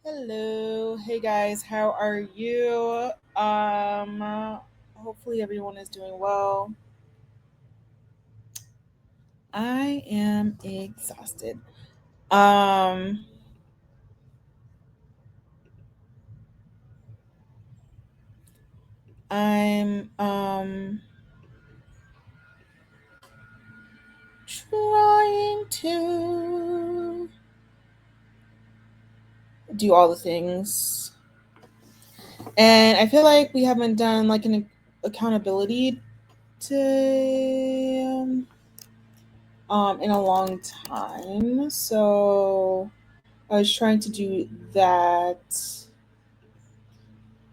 Hello. Hey guys, how are you? Hopefully everyone is doing well. I am exhausted. Um I'm trying to do all the things. And I feel like we haven't done like an accountability to in a long time. So I was trying to do that,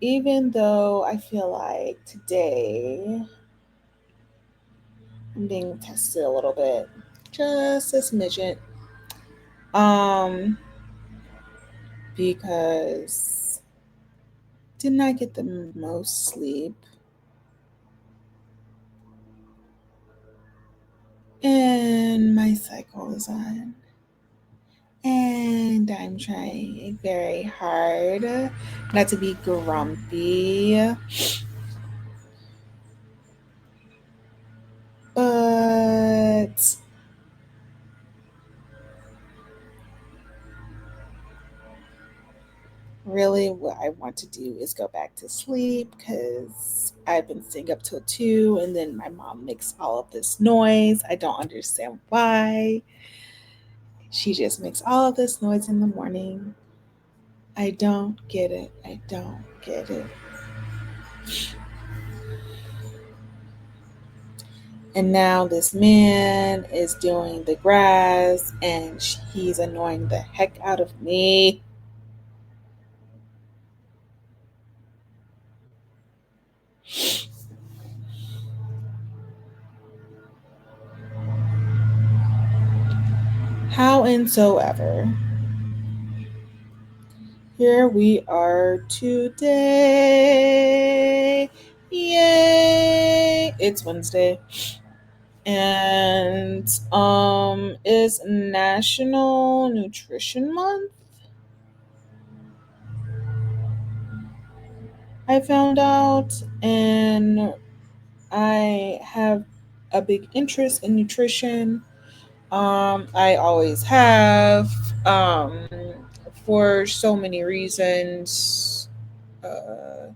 even though I feel like today I'm being tested a little bit, just a smidget, um, because did not get the most sleep, and my cycle is on, and I'm trying very hard not to be grumpy, but really what I want to do is go back to sleep because I've been staying up till 2 and then my mom makes all of this noise. I don't understand why. She just makes all of this noise in the morning. I don't get it. I don't get it. And now this man is doing the grass and he's annoying the heck out of me. Howsoever, here we are today. Yay! It's Wednesday. And it's National Nutrition Month. I found out, and I have a big interest in nutrition. I always have, for so many reasons. For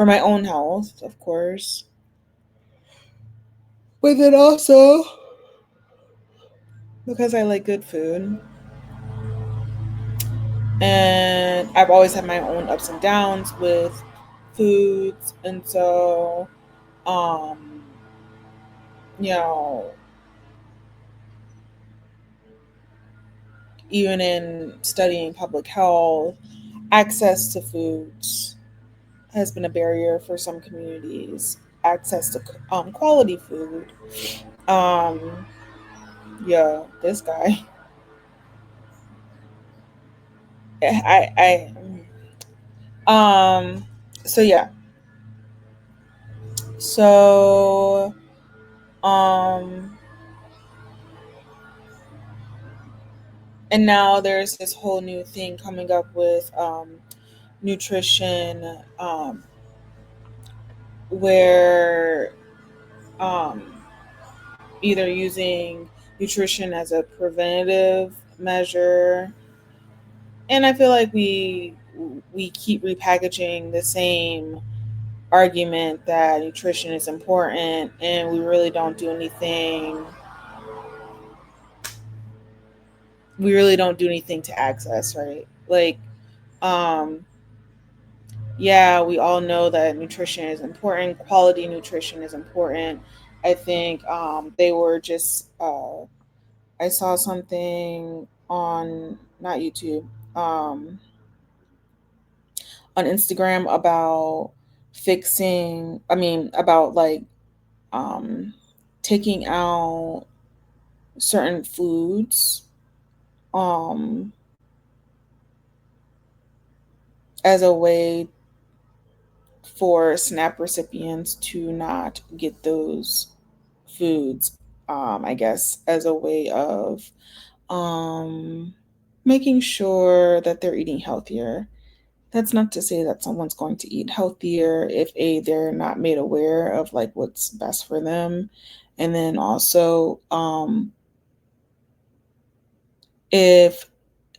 my own health, of course, but then also because I like good food. And I've always had my own ups and downs with foods. And so, um, you know, even in studying public health, access to foods has been a barrier for some communities. Access to quality food. Um, yeah, this guy. Um, so yeah, so um, and now there's this whole new thing coming up with nutrition, where um, either using nutrition as a preventative measure, and I feel like we keep repackaging the same argument that nutrition is important, and we really don't do anything. We really don't do anything to access, right? Like, um, yeah, we all know that nutrition is important. Quality nutrition is important. I think they were just. I saw something on not YouTube, on Instagram about fixing. I mean, about like um, taking out certain foods um, as a way for SNAP recipients to not get those foods, I guess, as a way of um, making sure that they're eating healthier. That's not to say that someone's going to eat healthier if A, they're not made aware of like what's best for them. And then also, if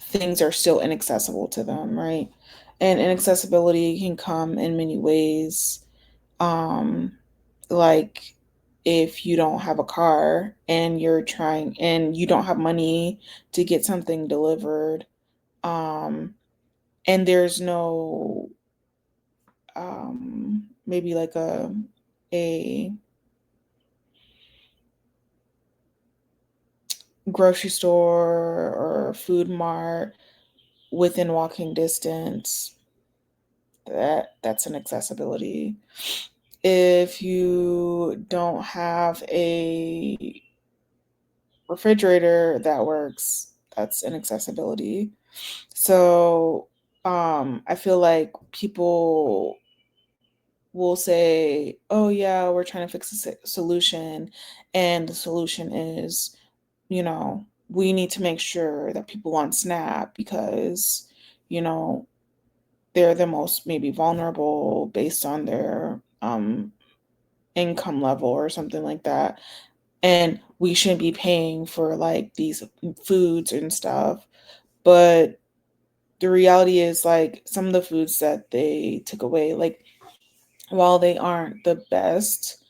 things are still inaccessible to them, right? And inaccessibility can come in many ways. Um, like if you don't have a car and you're trying and you don't have money to get something delivered, um, and there's no maybe like a grocery store or food mart within walking distance, that's an accessibility. If you don't have a refrigerator that works, that's an accessibility. So I feel like people will say, "Oh yeah, we're trying to fix a solution," and the solution is, we need to make sure that people on SNAP because, you know, they're the most maybe vulnerable based on their income level or something like that, and we shouldn't be paying for like these foods and stuff. But the reality is, like, some of the foods that they took away, like, while they aren't the best,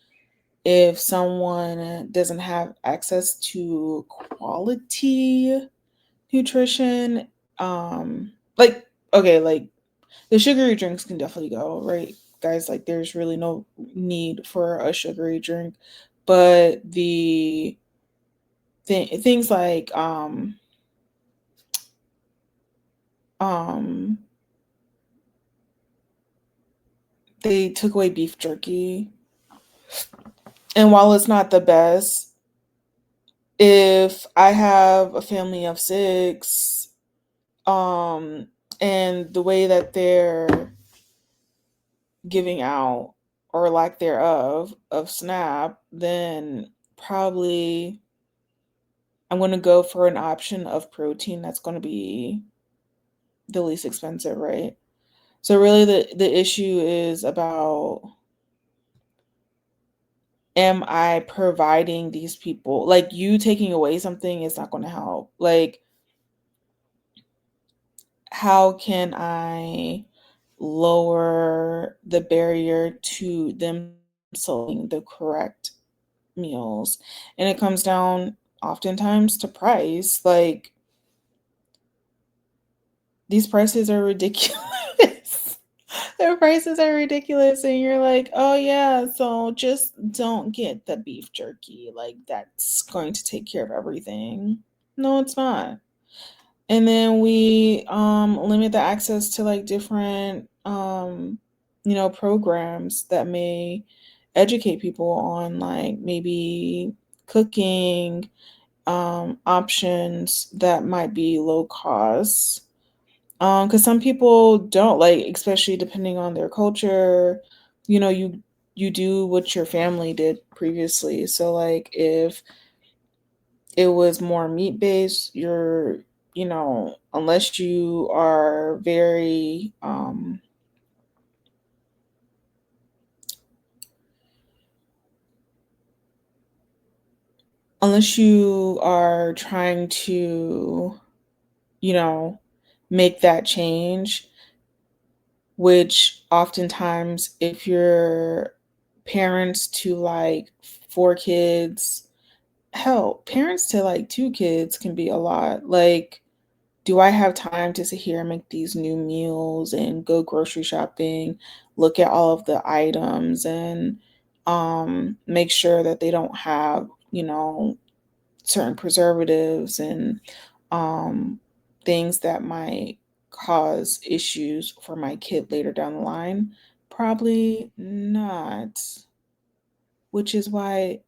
if someone doesn't have access to quality nutrition, like, okay, like the sugary drinks can definitely go, right? Guys, like there's really no need for a sugary drink, but the things like um they took away beef jerky, and while it's not the best, if I have a family of 6, um and the way that they're giving out or lack thereof of SNAP, then probably I'm going to go for an option of protein that's going to be the least expensive, right? So really the issue is about, am I providing these people, like, you taking away something is not going to help. Like, how can I lower the barrier to them selecting the correct meals? And it comes down oftentimes to price. Like, these prices are ridiculous. Their prices are ridiculous, and you're like, oh yeah, so just don't get the beef jerky. Like, that's going to take care of everything. No, it's not. And then we limit the access to like different programs that may educate people on like maybe cooking options that might be low cost. Because some people don't, like, especially depending on their culture, you do what your family did previously. So like if it was more meat based, unless you are very unless you are trying to, you know, make that change, which oftentimes if you're parents to like 4 kids, hell, parents to like 2 kids can be a lot. Like, do I have time to sit here and make these new meals and go grocery shopping, look at all of the items and make sure that they don't have, certain preservatives and um, things that might cause issues for my kid later down the line? Probably not. Which is why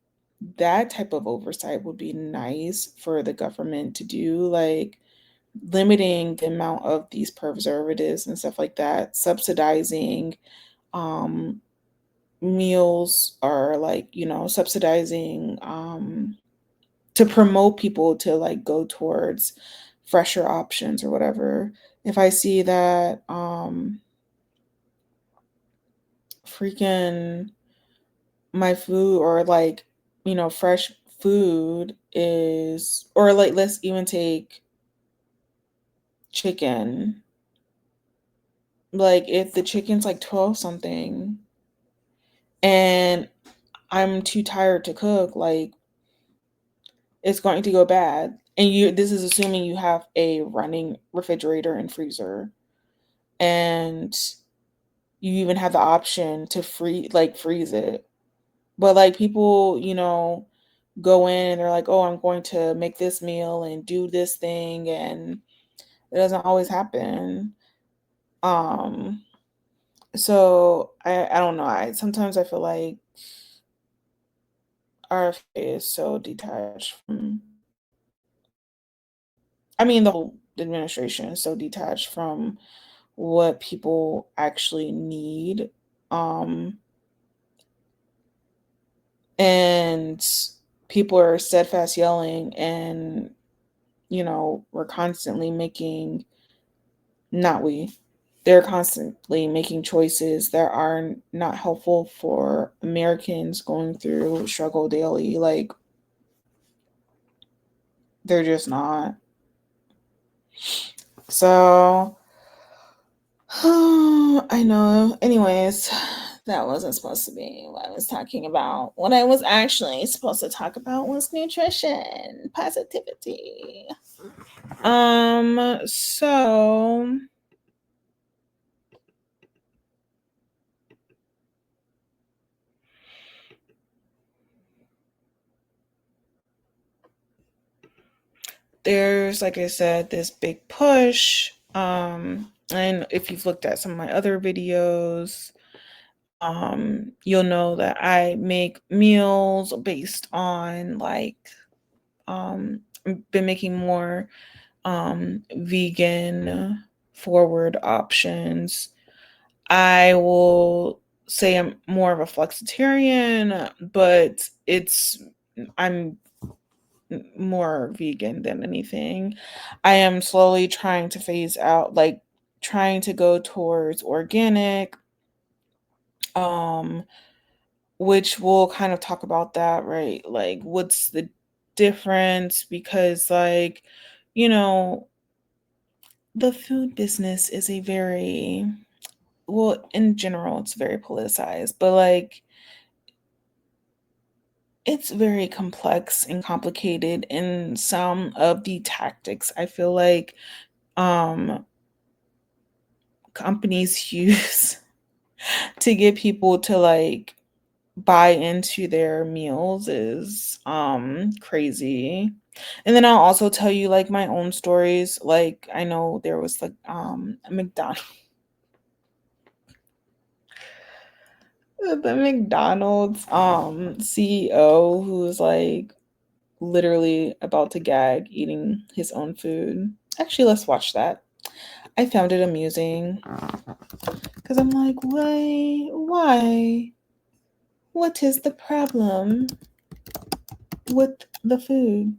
that type of oversight would be nice for the government to do, like limiting the amount of these preservatives and stuff like that, subsidizing um, meals, or like, subsidizing to promote people to like go towards fresher options or whatever. If I see that freaking my food or like, fresh food is, or like, let's even take chicken. Like if the chicken's like 12 something and I'm too tired to cook, like it's going to go bad. And this is assuming you have a running refrigerator and freezer, and you even have the option to freeze it. But like people, go in and they're like, "Oh, I'm going to make this meal and do this thing," and it doesn't always happen. Um so I don't know. I sometimes I feel like RFK is so detached from, I mean, the whole administration is so detached from what people actually need. Um, and people are steadfast yelling, and, we're constantly making, not we, they're constantly making choices that are not helpful for Americans going through struggle daily. Like, they're just not. So, I know. Anyways, that wasn't supposed to be what I was talking about. What I was actually supposed to talk about was nutrition, positivity. So there's, like I said, this big push. And if you've looked at some of my other videos, you'll know that I make meals based on like, I've been making more vegan forward options. I will say I'm more of a flexitarian, but I'm more vegan than anything. I am slowly trying to phase out, like trying to go towards organic, um, which we'll kind of talk about that, right? Like, what's the difference? Because, like, you know, the food business is a very, well, in general, it's very politicized, but like, it's very complex and complicated in some of the tactics I feel like um companies use to get people to like buy into their meals is crazy. And then I'll also tell you like my own stories. Like I know there was like a the McDonald's CEO who was like literally about to gag eating his own food. Actually, let's watch that. I found it amusing because I'm like, why? Why? What is the problem with the food?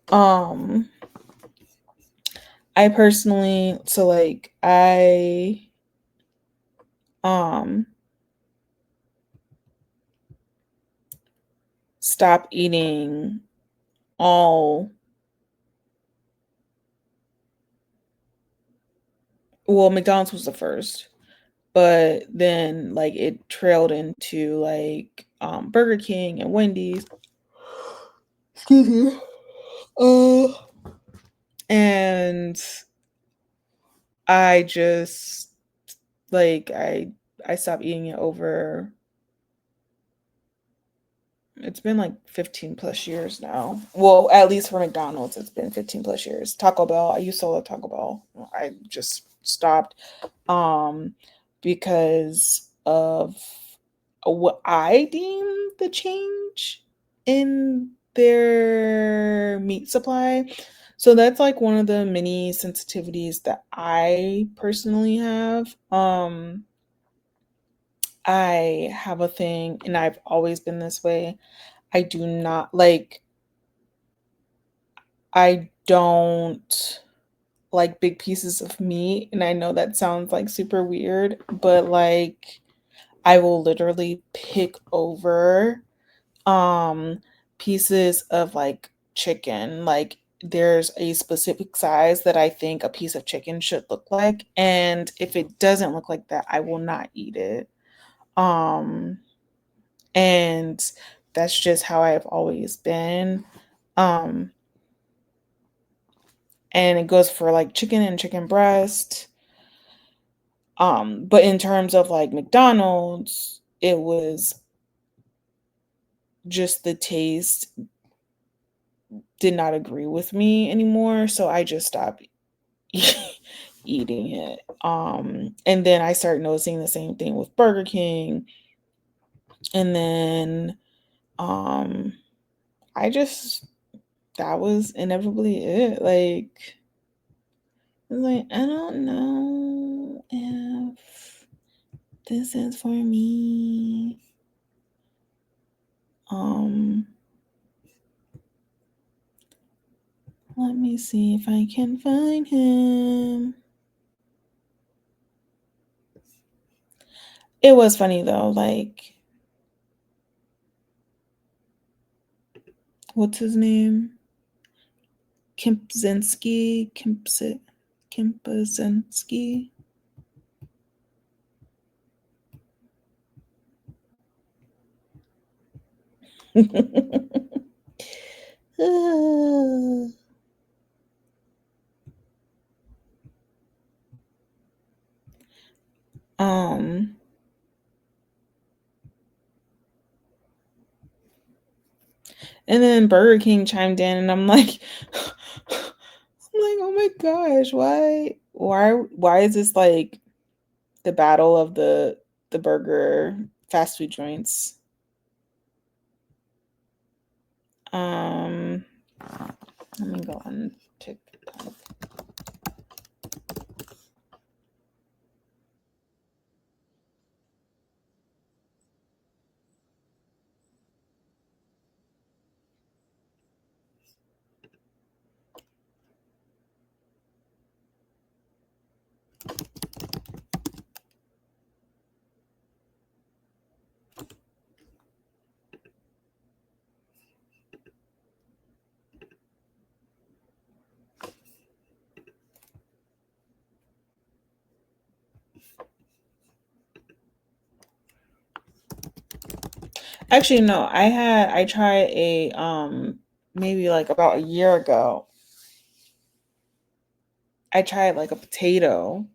Um, I personally, so like, um stop eating all. Well, McDonald's was the first, but then like it trailed into like Burger King and Wendy's. Excuse me. Uh, and I just like I stopped eating it over, it's been like 15 plus years now. Well, at least for McDonald's, it's been 15 plus years. Taco Bell, I used to love Taco Bell. I just stopped um because of what I deem the change in their meat supply. So that's like one of the many sensitivities that I personally have. I have a thing, and I've always been this way. I do not like, I don't like big pieces of meat. And I know that sounds like super weird, but like, I will literally pick over um pieces of like chicken. Like, there's a specific size that I think a piece of chicken should look like, and if it doesn't look like that, I will not eat it. Um and that's just how I've always been. Um and it goes for like chicken and chicken breast. But in terms of like McDonald's, it was just the taste did not agree with me anymore, so I just stopped eating it. And then I started noticing the same thing with Burger King, and then um I just that was inevitably it. Like, I was like, I don't know if this is for me. Um Let me see if I can find him. It was funny though, like, what's his name? Kempzinski, Kempzinski. um, and then Burger King chimed in, and I'm like, oh my gosh, why is this like the battle of the burger fast food joints? Um, Let me go on TikTok. Actually, no, I tried a maybe like about a year ago. I tried like a potato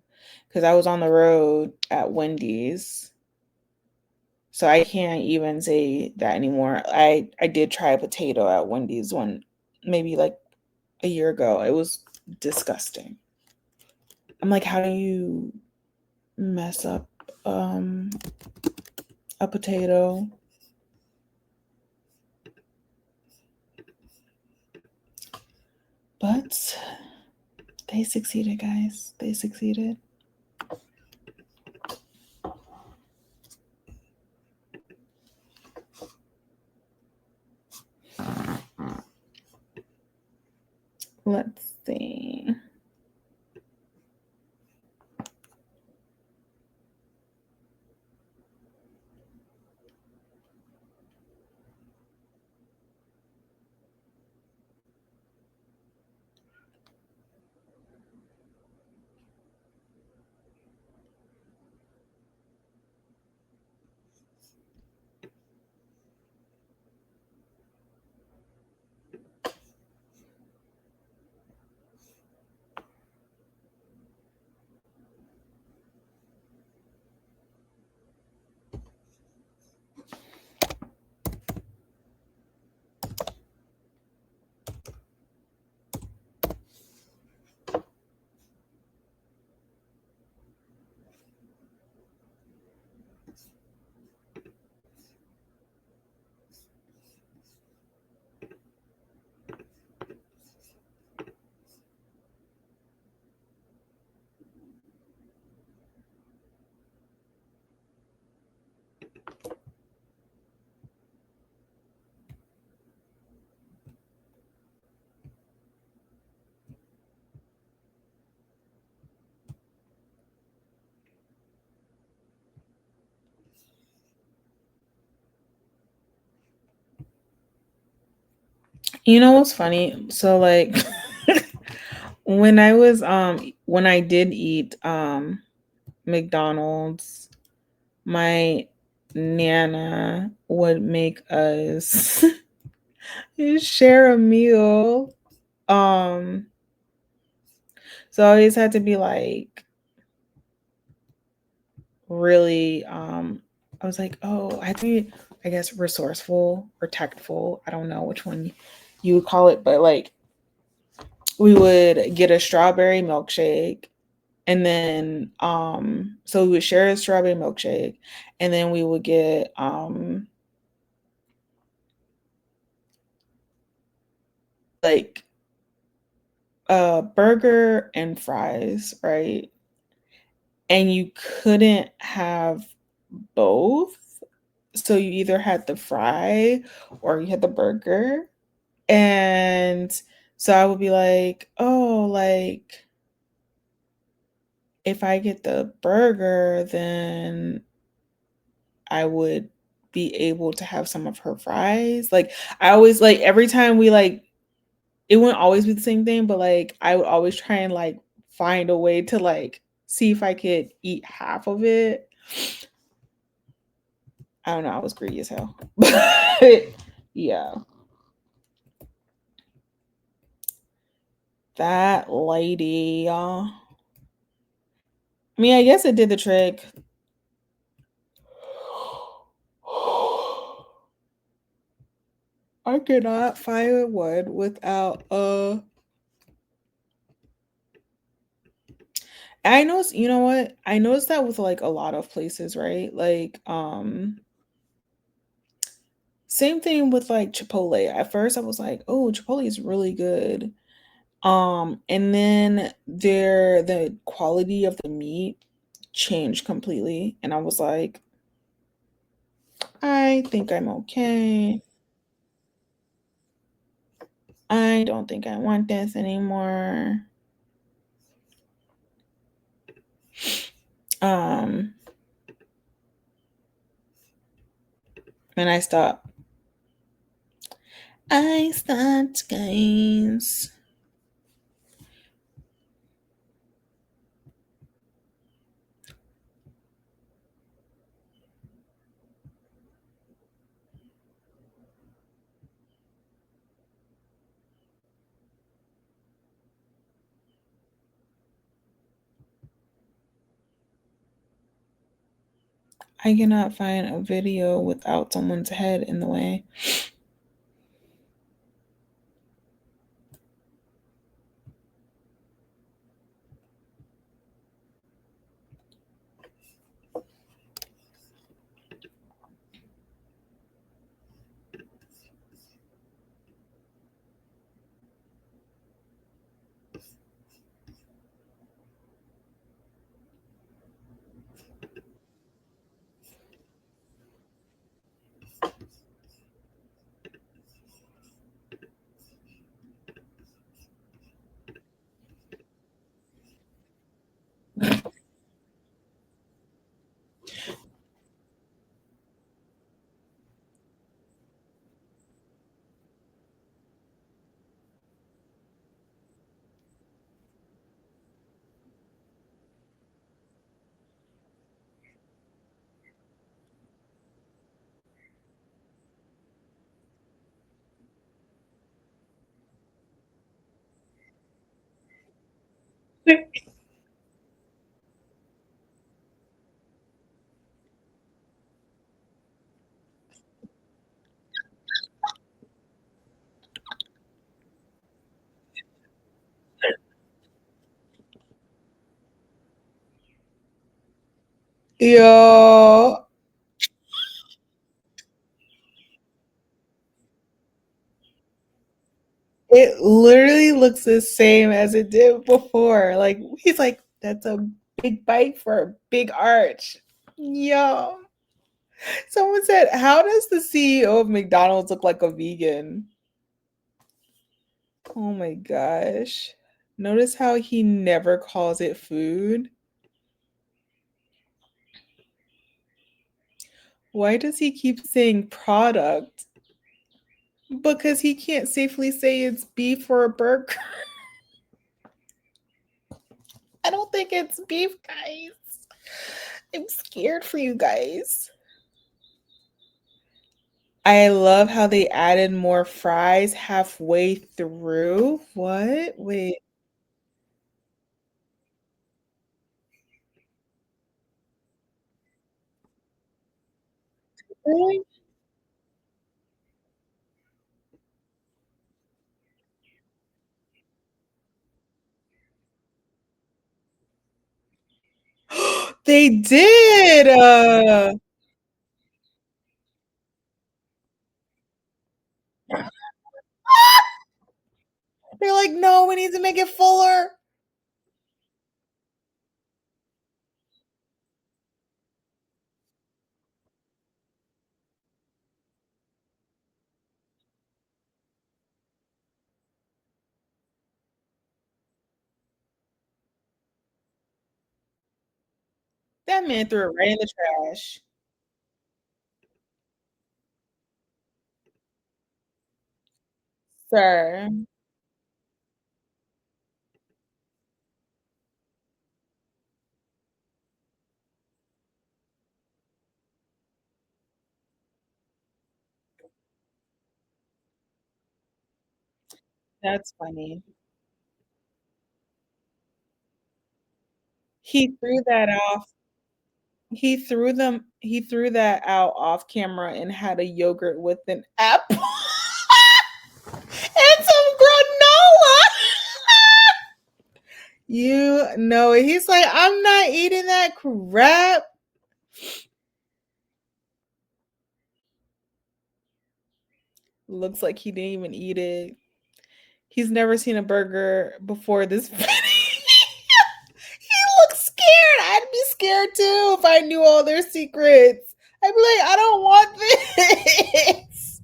because I was on the road at Wendy's. So I can't even say that anymore. I did try a potato at Wendy's one maybe like a year ago. It was disgusting. I'm like, how do you mess up um a potato? But they succeeded, guys. They succeeded. Let's see. You know what's funny? So like when I did eat McDonald's, my nana would make us share a meal. Um so I always had to be like really I was like, oh, I had to be, I guess, resourceful or tactful. I don't know which one you would call it, but like we would get a strawberry milkshake, and then so we would share a strawberry milkshake, and then we would get like a burger and fries, right? And you couldn't have both. So you either had the fry or you had the burger. And so I would be like, oh, like if I get the burger, then I would be able to have some of her fries. Like I always like every time we like it wouldn't always be the same thing, but like I would always try and like find a way to like see if I could eat half of it. I don't know, I was greedy as hell. But yeah, that lady. I mean, I guess it did the trick. I cannot find one without I know, you know what? I noticed that with like a lot of places, right? Like same thing with like Chipotle. At first I was like, "Oh, Chipotle is really good." And then the quality of the meat changed completely and I was like, "I think I'm okay. I don't think I want this anymore." Um and I stopped, guys. I cannot find a video without someone's head in the way. Yo, it literally looks the same as it did before. Like he's like, that's a big bite for a big arch. Yo. Someone said, how does the CEO of McDonald's look like a vegan? Oh my gosh. Notice how he never calls it food. Why does he keep saying product? Because he can't safely say it's beef or a burger. I don't think it's beef, guys. I'm scared for you guys. I love how they added more fries halfway through. What? Wait. Really? They did. They're like, no, we need to make it fuller. That man threw it right in the trash. Sir, that's funny. He threw that off. He threw that out off camera and had a yogurt with an apple and some granola. You know it. He's like, I'm not eating that crap. Looks like he didn't even eat it. He's never seen a burger before this video. He looks scared. I'd be scared too if I knew all their secrets. I'd be like, I don't want this.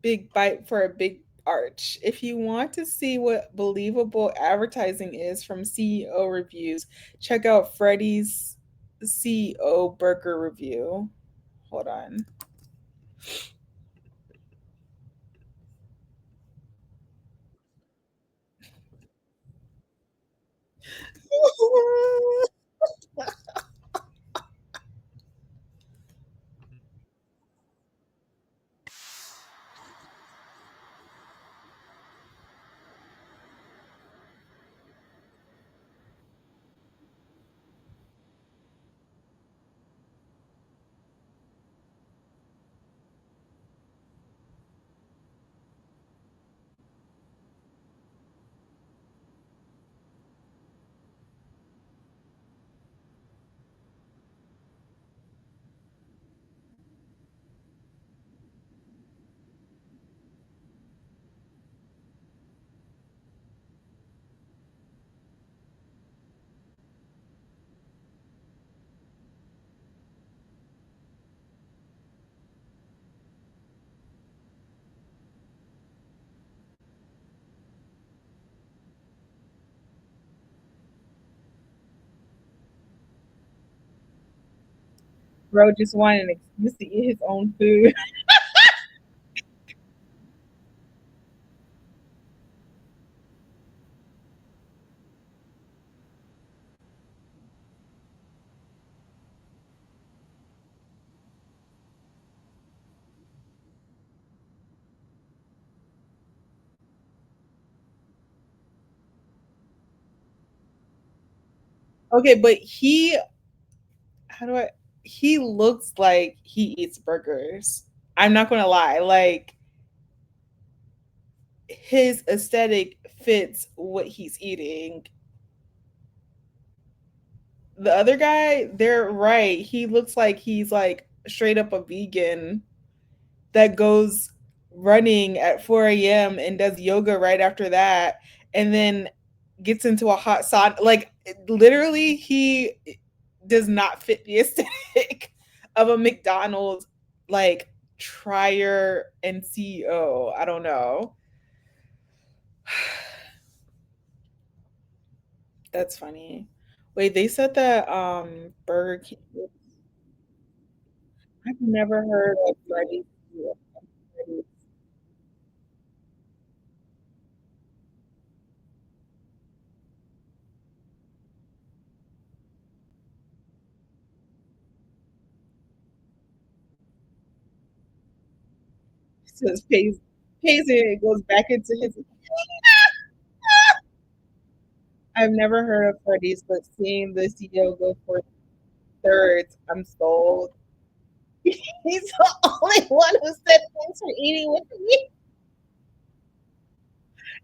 Big bite for a big arch. If you want to see what believable advertising is from CEO reviews, check out Freddy's CEO burger review. Hold on. Bro just wanted an excuse to eat his own food. Okay, but how do I, he looks like he eats burgers. I'm not gonna lie. Like his aesthetic fits what he's eating. The other guy, they're right. He looks like he's like straight up a vegan that goes running at 4 a.m. and does yoga right after that, and then gets into a hot sauna. Like literally, he does not fit the aesthetic of a McDonald's like trier and CEO. I don't know. That's funny. Wait, they said that Burger King. I've never heard of Freddy's. Freddy's. Says pays it, it goes back into his. I've never heard of Freddy's, but seeing the CEO go for thirds, I'm sold. He's the only one who said thanks for eating with me.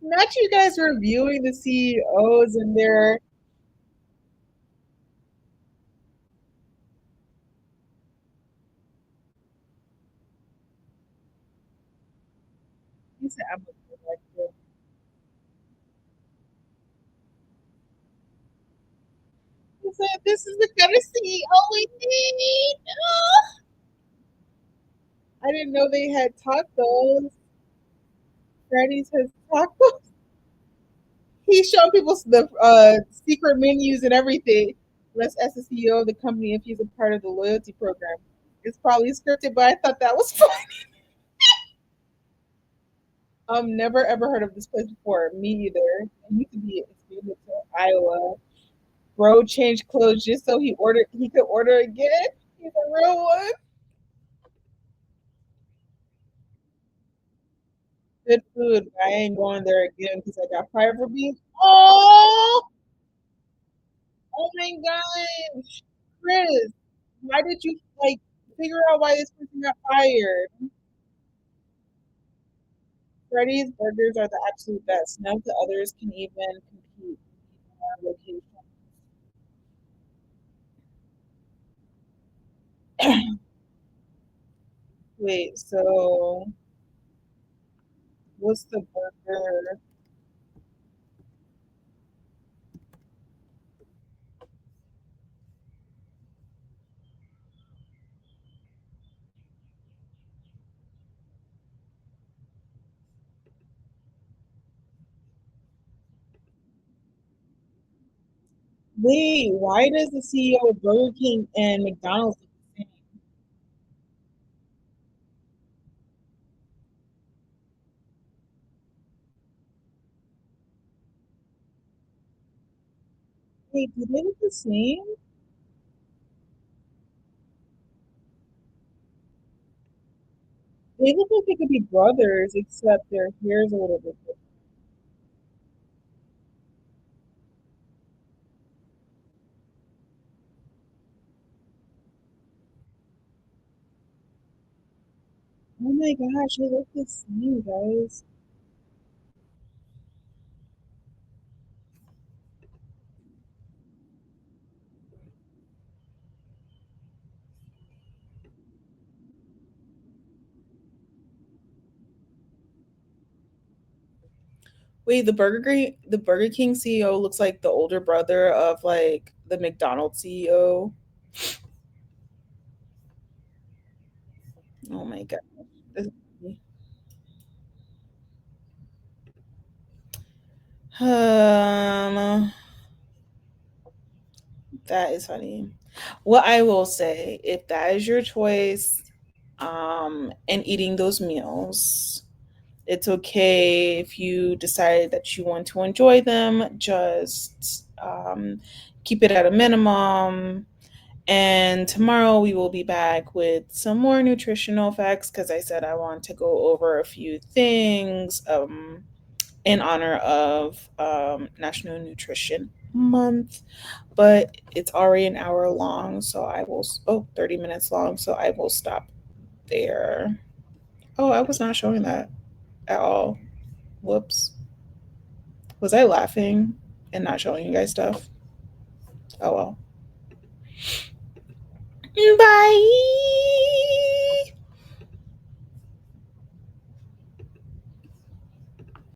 Not you guys reviewing the CEOs and their. He said, I'm a director. He said, this is the kind of CEO we need. Oh, I didn't know they had tacos. Freddy's has tacos. He's showing people the secret menus and everything. Let's ask the CEO of the company if he's a part of the loyalty program. It's probably scripted, but I thought that was fun. Never ever heard of this place before. Me either. It used to be expanded to Iowa. Bro changed clothes just so he could order again. He's a real one. Good food. I ain't going there again because I got fired for being. Oh my gosh, Chris, why did you like figure out why this person got fired? Freddy's burgers are the absolute best. None of the others can even compete in our location. Wait, so what's the burger? Wait, why does the CEO of Burger King and McDonald's look the same? Wait, do they look the same? They look like they could be brothers, except their hair's a little bit different. Oh my gosh, they look the same, guys. Wait, the Burger King CEO looks like the older brother of like the McDonald's CEO. Oh my god. This- Um, that is funny. What I will say, if that is your choice, in eating those meals, it's okay if you decide that you want to enjoy them. Just keep it at a minimum. And tomorrow we will be back with some more nutritional facts because I said I want to go over a few things in honor of National Nutrition Month. But it's already an hour long, so I will, 30 minutes long, so I will stop there. Oh, I was not showing that at all. Whoops. Was I laughing and not showing you guys stuff? Oh well. Bye.